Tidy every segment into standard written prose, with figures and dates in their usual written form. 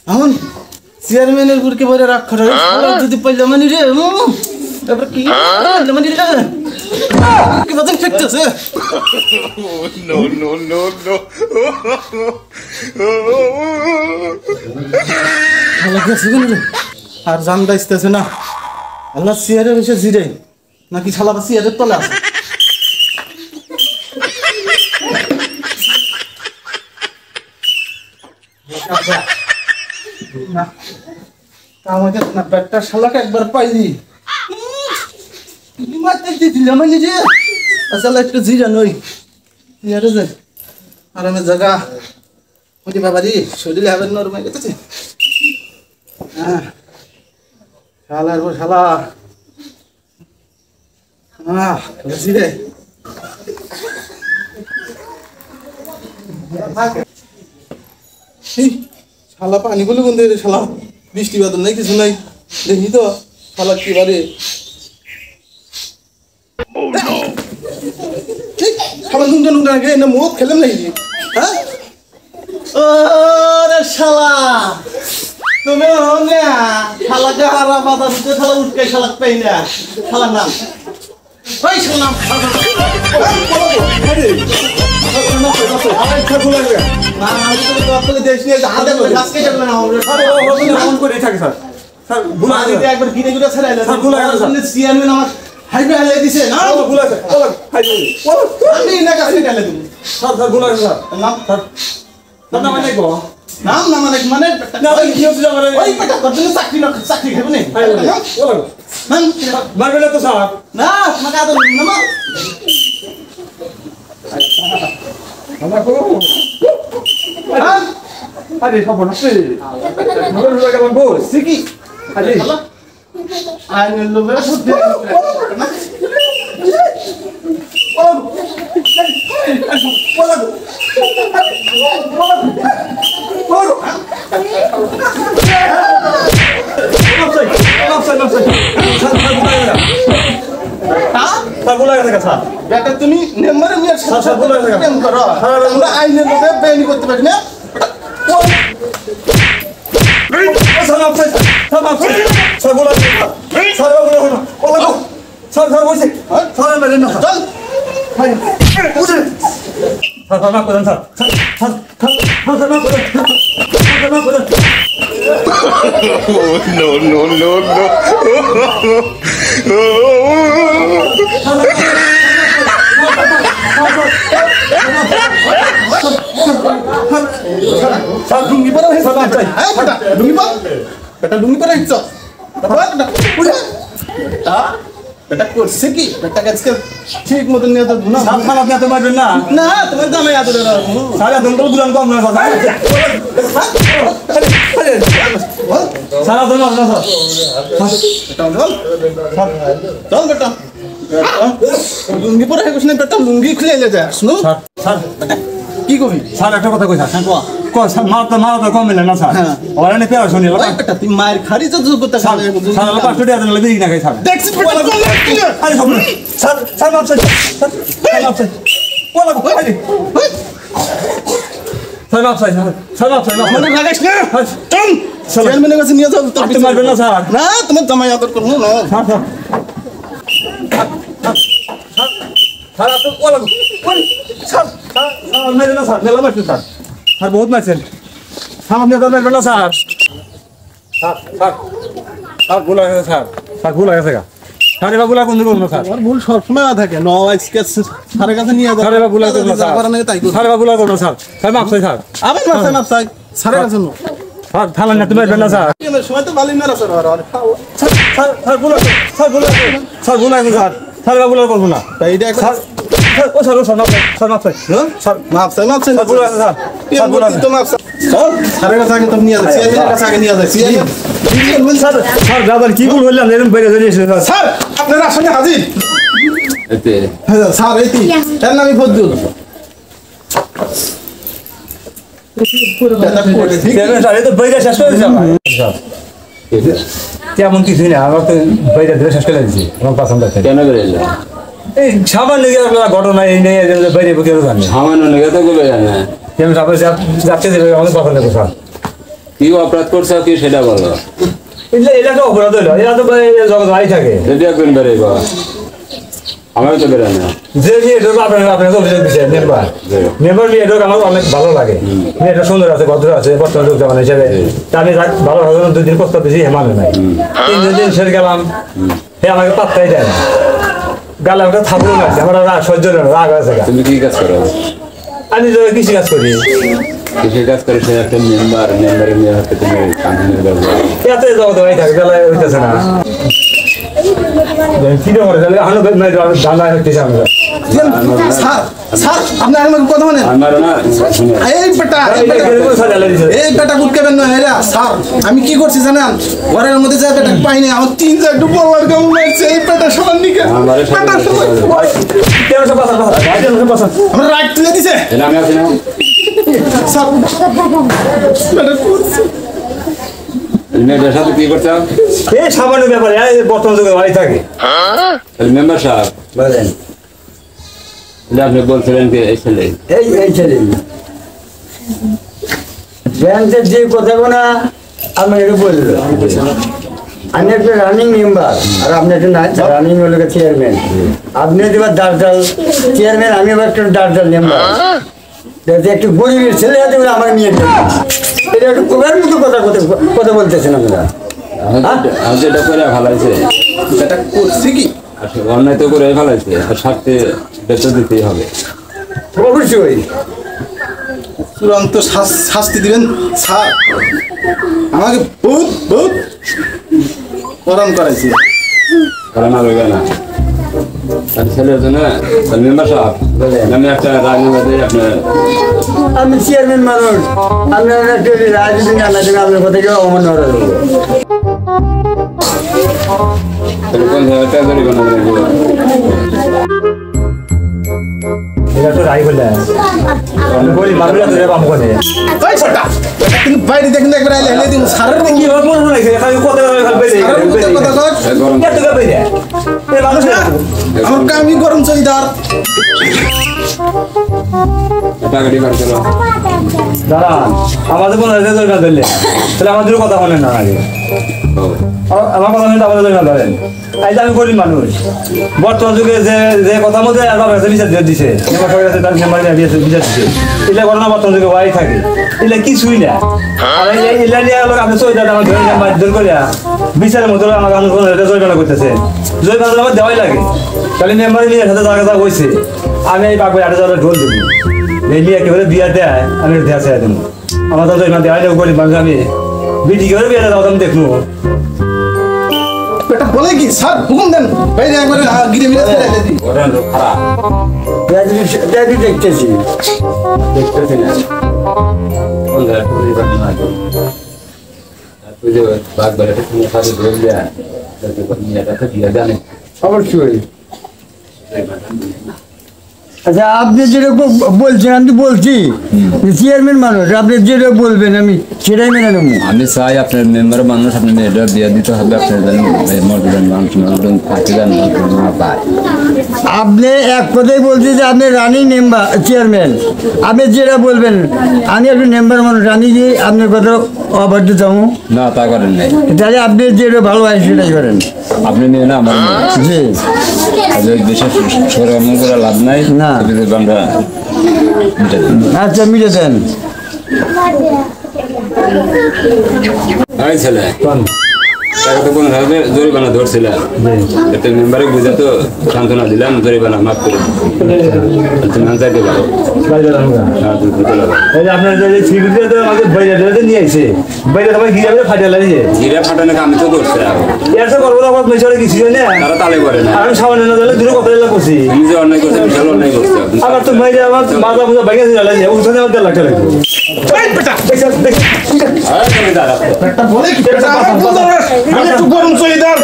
এখন চেয়ারম্যানের বুড়কে বলে রাখ করে যদি পাইলাম মানি রে তারপর কি মানি রে কি বাজান ফেকতেছে No, no, no, no. ভালো গেছে রে আর জান দাইতেছে না আল্লাহ চেয়ারে বসে জিরে নাকি শালা বা চেয়ারের তলে আছে না আমাকে না ব্যাটটা শালাকে একবার পাইলি মারতে দিলাম আমি যে আসলে একটু জিরা নই চেয়ারে যে আরামে জায়গা ওই বাবারি শরীরে হবে নরমাল গেছে হ্যাঁ শালার পর শালা জিরে শালা পানি বলে বন্ধু রে শালা বৃষ্টি বাদল নাই কিছু নাই দেখি তো শালা কি বারে শালা নুনটা নুনটা গে না মুখ খেলাম নাকি হ্যাঁ ওরে শালা তুমি না শালাকে হারা বাধা দিতে শালা উঠকে শালা পাই না শালার নাম ওই শালা নাম না মানে মানে চাকরি চাকরি খাবো না মারবে না তো স্যার না তোমাকে আদর না আরে খবর আছে নগর লাগা বন্ধ সিকি আরে আইন লোভে শুদ্ধ তুমি নেম্বারে মিয়ার সাথে প্রেম করো আমরা আইনের লোকে বেআইনি করতে পারি না No, no, no, no. লুঙ্গি পরে লুঙ্গি পর বেটা লুঙ্গি পরে বেটা করছে কি বেটা আজকে ঠিক মতন নিয়ে তো না আপনি এত মারবেন না না তোমার দামে এত সারা দিন তো দুলান কম না সারা দিন আপনার চল বেটা লুঙ্গি পরে কুছ না বেটা লুঙ্গি খুলে এলে যায় শুনো স্যার কি কবি স্যার একটা কথা কই স্যার মারা কম মিলে না স্যার ওরা নে পেরা শুনি বেটা তুই মায়ের খারি তো যোগ্যতা স্যার 500 টাকা দিলে দিই না খাই স্যার দেখছিস বেটা আরে সব স্যার স্যার মাপ স্যার বলা আরে স্যার মাপ স্যার মনে লাগাইস না চল চেয়ারম্যানের কাছে নিয়ে যাও আপনি মারবেন না স্যার না তোমার জামাই আদর করবো না স্যার আপনি বলা স্যার মেরে না স্যার মেলা মারছেন স্যার স্যার বহুত মারছেন স্যার আপনি তো মেরবেন না স্যার স্যার স্যার স্যার ভুল হয়ে গেছে স্যার ভুল হয়ে গেছে স্যার এবার ভুল কোন করবো স্যার আমার ভুল সবসময় থাকে ন আজকে স্যারের কাছে নিয়ে যাও স্যার এবার ভুল করবো স্যার স্যার এবার ভুল করবো স্যার স্যার মাপ চাই স্যার আবার মাপ চাই স্যারের কাছে নো স্যার থালান না তুমি মেরবেন না স্যার সময় তো ভালোই মেরা স্যার স্যার স্যার ভুল স্যার ভুল স্যার ভুল হয়ে স্যার স্যার এবার ভুল করবো না তাই এটা স্যার ও স্যার স্যার মাপ চাই স্যার মাপ চাই ভুল হয়েছে স্যার স্যার ভুল হয়েছে তো মাপ চাই চল স্যারের কাছে আগে তো নিয়ে যাচ্ছি চেয়ারম্যানের কাছে আগে নিয়ে যাচ্ছি স্যার স্যার দাদা কি ভুল বললাম এরকম বাইরে চলে এসেছে স্যার আপনার আসলে হাজির স্যার এই তার নামই ফজলুল স্যার এই তো বাইরে শেষ করে তেমন কিছুই না আমার তো বাইরে ধরে শেষ করে দিচ্ছি আমার পছন্দ কেন করে এই সামান্য ঘটনা এই নিয়ে বাইরে কেউ জানে সামান্য লেগে তো করবে জানে যাচ্ছে আমাদের পছন্দ স্যার কি অপরাধ করছো কি সেটা বলো। এটা তো অপরাধ হলো, এরা তো জগৎ ভাই থাকে। যদি একদিন বেরোইবা আমারও তো বেরোয় না। যে মেয়েটা আপনার অভিযোগ দিচ্ছে মেম্বার মেয়েটা আমার অনেক ভালো লাগে। মেয়েটা সুন্দর আছে, ভদ্র আছে, বর্তমান লোক জামান হিসেবে। তা আমি ভালো ভালো 2 দিন প্রস্তাব দিয়েছি, মানে নাই। 3 দিন সেরে গেলাম, সে আমাকে পাত্তাই দেয় না। গালে আমাকে থাপড়ে মারছে, আমার রাগ সহ্য হলো না, রাগ আছে। তুমি কি কাজ করো? আমি তো কৃষি কাজ করি। কৃষি কাজ করে সে একটা মেম্বারের মেয়ে হচ্ছে তুমি কান্দিনের ব্যবহার। এত জগৎ ভাই থাকে, বেলায় হইতেছে না। কি করে তাহলে ধান্দা হইতেছে আমরা। স্যার স্যার আপনি আমাকে কথা বলেন। আমারও না শুনে এই বেটা বুটকেবেন না এরা। স্যার আমি কি করছি জানেন, ঘরের মধ্যে যা বেটা পাইনি, আমার 3-4 বলার কেমন লাগছে। এই বেটা সমান নিকে আমারে বেটা সমান আমরা রাইট তুলে দিছে। এটা আমি আছি না। স্যার বেটা করছে মেয়েদের সাথে কি করছো? এই সামান্য ব্যাপারে বর্তমান যুগে ভাই থাকে। মেম্বার সাহেব বলেন আপনি বলছিলেন কি এই ছেলে এই ছেলে ব্যাংকের যে কথাগুলো আমি এটা বললো, আমি একটা রানিং মেম্বার আর আপনি একটা রানিং হলো চেয়ারম্যান। আপনি এবার দার্জাল চেয়ারম্যান, আমি এবার একটা দার্জাল মেম্বার। একটু গরিবের ছেলে আছে আমার নিয়ে এটা একটু কোভার মতো কথা বলতেছেন আপনারা। আমি যেটা করে ভালো হয়েছে বেটা করছে কি অন্যায় তো করে ভালো হয়েছে, আর সাথে বেতন দিতেই হবে। অবশ্যই চূড়ান্ত শাস্তি দিবেন স্যার। আমাকে বহুত বহুত গরম করাইছে। কারণ আর হইবে না তার ছেলের জন্য মেম্বার সাহেব আমি একটা রাজনীতি আপনার আমি চেয়ারম্যান মানুষ, আপনার একটা রাজনীতি জানা দেবেন, আপনার কথা কেউ অমান্য করা যাবে। কোন জায়গাটা জরিমানা করে এটা তো রাই বলে আমি বলি মানুষরা ধরে কাম করে। ওই বেটা কিন্তু বাইরে দেখেন একবার আইলে হেলে দিন স্যারের কি দেখি মনে রাখে খালি কথা খালি বেরে কথা কর। গরম এত কে বেরে এই মানুষ আমার কামই গরম চলিদার। টাকাটি বার করো। দাঁড়ান আমাদের কোনো দরকার দিলে তাহলে আমাদের কথা বলেন না আগে। আমার কথা শুনে আমাদের দরকার ধরেন। এই যে আমি গরিব মানুষ, বর্তমান যুগে যে কথা মধ্যে বিচার দিচ্ছে তার মেম্বার বিচার দিচ্ছে, এগুলা ঘটনা বর্তমান যুগে হওয়াই থাকে। এগুলা কিছুই না। আর এগুলা নিয়ে আপনি চলে যান আমার ধরে মারধর করে বিচারের মধ্যে আমাকে জরিমানা করতেছে। জরিমানা আমার দেওয়াই লাগে। তাহলে মেম্বার নিয়ে সাথে জায়গা হয়েছে, আমি এই বাঘ 8,000 ঢোল দেবো। এই নিয়ে একেবারে বিয়া দেয়, আমি দেয়া চাই দেবো। আমার তো জরিমানা দেওয়াই না, গরিব মানুষ আমি বিটি করে বিয়ে দেওয়া আমি দেখবো। বেটা বলে কি স্যার হুকুম দেন বাইরে একবার গিরে মিলে ফেলে দিই। ঘটনা তো খারাপ দেখতেছি দেখতেছি না। কোন জায়গাটা পরিবার না তুই যে বাঘ বেড়াতে তুমি সাথে ধরে দেয়া নিয়ে তো দিয়ে জানে অবশ্যই। আচ্ছা আপনি যেরকম বলছেন আমি তো বলছি চেয়ারম্যান মানুষ, আপনি যেটা বলবেন আমি সেটাই মেনে নেবো। আমি চাই আপনার মেম্বার মানুষ আপনি মেয়েটা বিয়ে দিতে হবে, আপনার মর্যাদার মানুষ থাকতে যান পায়। আপনি এক কথাই বলছি যে আপনি রানিং মেম্বার চেয়ারম্যান, আপনি যেটা বলবেন আমি একটু মেম্বার মানুষ, আমি কি আপনার কথা অবাধ্য যাবো না তা করেন নাই, তাহলে আপনি যেটা ভালো হয় সেটাই করেন। আপনি নিয়ে না আমার জি বিশেষ সরম করে লাভ নাই না। আমরা আচ্ছা মিটে দেন। ছেলে টাকা তো কোন ভাবে জরিমানা ধরছিলাম, একটা মেম্বারে বুঝে তো সান্ত্বনা দিলাম, জরিমানা মাফ করে তুমি চাইতে পারো। আপনার যে সিকিউরিটি আমাদের বাইরে নিয়ে আসে, বাইরে সবাই গিয়ে ফাটিয়ে লাগিয়ে গিরা ফাটানো আমি তো করছি, এর তো করবো না মেশরে কিছু না, তারা তালে করে না। আমি সামান্য না দিলে দূরে কথা করছি, তুমি যে অন্যায় করছো বিশাল অন্যায় করছো। আবার তো বাইরে আমার মাথা মুজা ভেঙে দিয়ে লাগিয়ে উঠানে আমার 1.5 লাখ টাকা লাগবে। তুমি দাঁড়া বেটা বলে কি বেটা আমি একটু গরম চলিদার।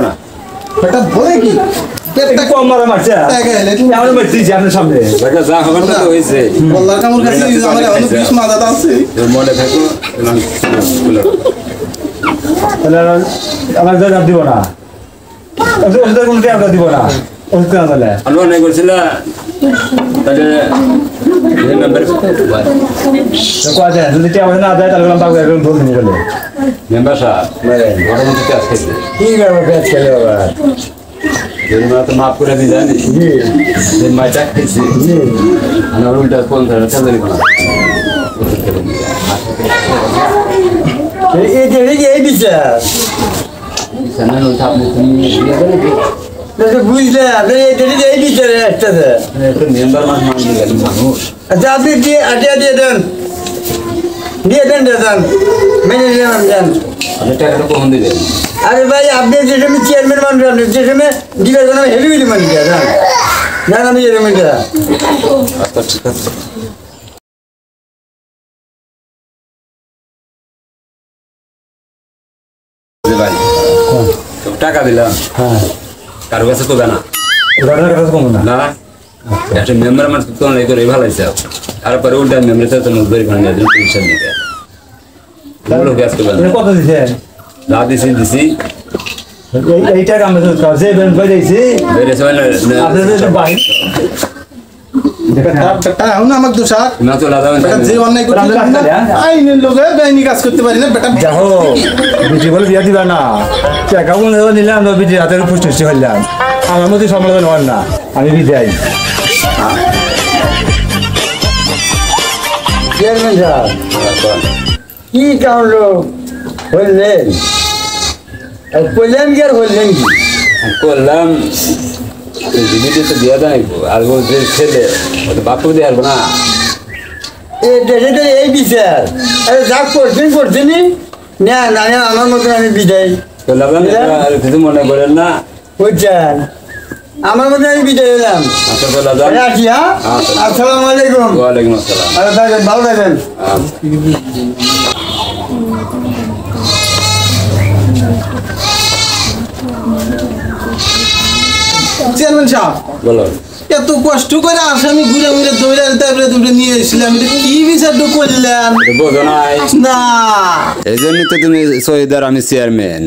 না বেটা বলে কি এটা কম মারা মারছে আমি মারছি আপনার সামনে। দেখা যা হবে না তো হয়েছে, বল্লার কামুর কাছে আমার অনেক বিষ মাদা আছে। মনে থাকো তাহলে আমার দাম দিব না, ওষুধের কোনো টাকা দিব না, ওষুধ কেনা তাহলে আমি অন্যায় করছিলাম তাহলে এই মেম্বার কয় দেন যদি টিয়া না দেয় তাহলে বাবু একজন ভোট নিয়ে গেল মেম্বার সাহেব ঘটনা তো কাজ খেয়েছে কি ব্যাপার পেঁয়াজ খেলে আবার জরিমানা তো মাফ করে দিয়ে জানি জি যে মাইটা খেয়েছি জি আমার উল্টা 50 টাকা জরিমানা এই বিচার সামনে উল্টা আপনি বুঝলে আপনি এই বিচারে আসতেছে একটা মেম্বার মানুষ মানুষ আচ্ছা আপনি দিয়ে আটিয়া দিয়ে দেন মেনে নিলাম দেন আপনি টাকাটা কখন দিবেন আরে ভাই আপনি যে সময় চেয়ারম্যান মানুষ আপনি যে সময় দিবেন কোনো হেভি বিলি মানুষ জান জান আমি চেয়ারম্যান আচ্ছা ঠিক আছে ভাই টাকা দিলাম হ্যাঁ কারো কাছে তো না ঘটনার কথা কম না না একটা মেম্বার মানুষ তো নাই করে ভালো হয়েছে আর পরে উল্টা মেম্বার তো মজদুরি করে নিয়ে টিউশন দিতে লোক গ্যাস করবেন কত দিছেন যা দিছি এইটা কাম যে বেন করে দিয়েছি বেড়ে সবাই আপনাদের বাড়ি বেটা এখন আমার দোষার না চলে যাবেন বেটা যে অন্যায় করতে পারি না আইনের লোকে বেআইনি কাজ করতে পারি না বেটা দেখো বিটি বলে বিয়া দিবা না টাকা কোন নিলাম না বিটি হাতের পুষ্টি হইলাম আমার মধ্যে সমাধান হন না আমি বিদায় চেয়ারম্যান সাহেব কি কারণ হইলেন বললেন কি আর বললেন কি করলাম জিনিস তো দিয়া যায় আর ও যে ছেলে ওটা বাপু দিয়ে আসবো না এই দেশে তো এই বিচার আরে যা করছেন না না না আমার মতন আমি বিদায় করলাম আর কিছু মনে করেন না বুঝছেন আমার মতন আমি বিদায় হলাম আচ্ছা চলে যান রাখি হ্যাঁ আচ্ছা। আসসালামু আলাইকুম ওয়ালাইকুম আসসালাম আরে থাকেন ভালো থাকেন চেয়ারম্যান সাহেব বলো এত কষ্ট করে আসামি ঘুরে ঘুরে দৌড়ে তারপরে দুটো নিয়ে এসেছিলাম এটা কি বিচারটা করলেন বোঝো নাই না এই জন্যই তো তুমি শহীদার আমি চেয়ারম্যান